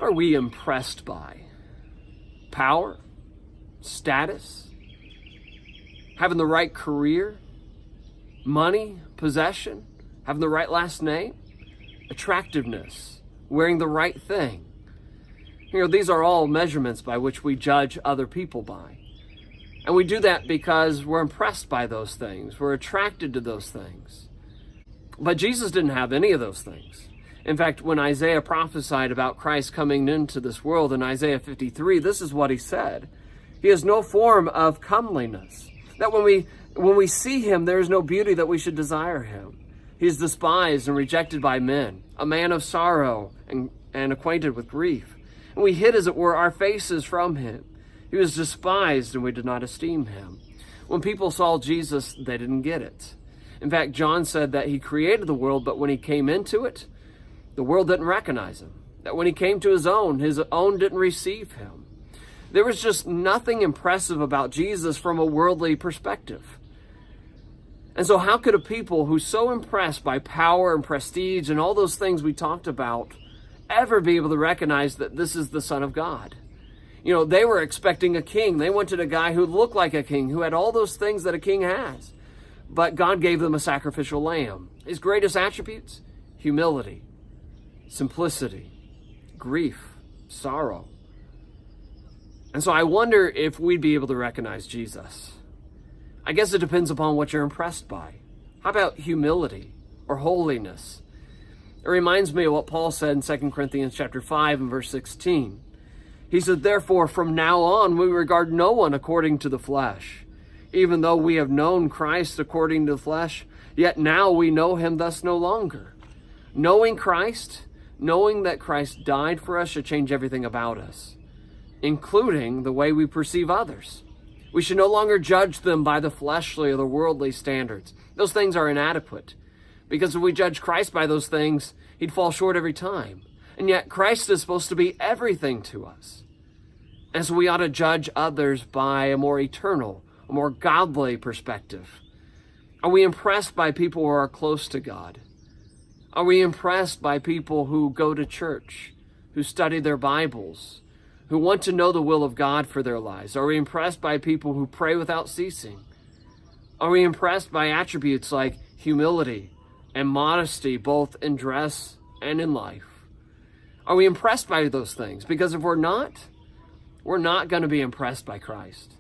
What are we impressed by? Power? Status? Having the right career? Money? Possession? Having the right last name? Attractiveness? Wearing the right thing? These are all measurements by which we judge other people by. And we do that because we're impressed by those things. We're attracted to those things. But Jesus didn't have any of those things. In fact, when Isaiah prophesied about Christ coming into this world in Isaiah 53, this is what he said. He has no form of comeliness. That when we see him, there is no beauty that we should desire him. He is despised and rejected by men, a man of sorrow and acquainted with grief. And we hid, as it were, our faces from him. He was despised, and we did not esteem him. When people saw Jesus, they didn't get it. In fact, John said that he created the world, but when he came into it, the world didn't recognize him. That when he came to his own didn't receive him. There was just nothing impressive about Jesus from a worldly perspective. And so how could a people who's so impressed by power and prestige and all those things we talked about ever be able to recognize that this is the Son of God? They were expecting a king. They wanted a guy who looked like a king, who had all those things that a king has. But God gave them a sacrificial lamb. His greatest attributes? Humility, simplicity, grief, sorrow. And so I wonder if we'd be able to recognize Jesus. I guess it depends upon what you're impressed by. How about humility or holiness? It reminds me of what Paul said in 2 Corinthians chapter 5 and verse 16. He said, therefore, from now on, we regard no one according to the flesh. Even though we have known Christ according to the flesh, yet now we know him thus no longer. Knowing Christ, knowing that Christ died for us, should change everything about us, including the way we perceive others. We should no longer judge them by the fleshly or the worldly standards. Those things are inadequate, because if we judge Christ by those things, he'd fall short every time. And yet Christ is supposed to be everything to us. And so we ought to judge others by a more eternal, a more godly perspective. Are we impressed by people who are close to God? Are we impressed by people who go to church, who study their Bibles, who want to know the will of God for their lives? Are we impressed by people who pray without ceasing? Are we impressed by attributes like humility and modesty, both in dress and in life? Are we impressed by those things? Because if we're not going to be impressed by Christ.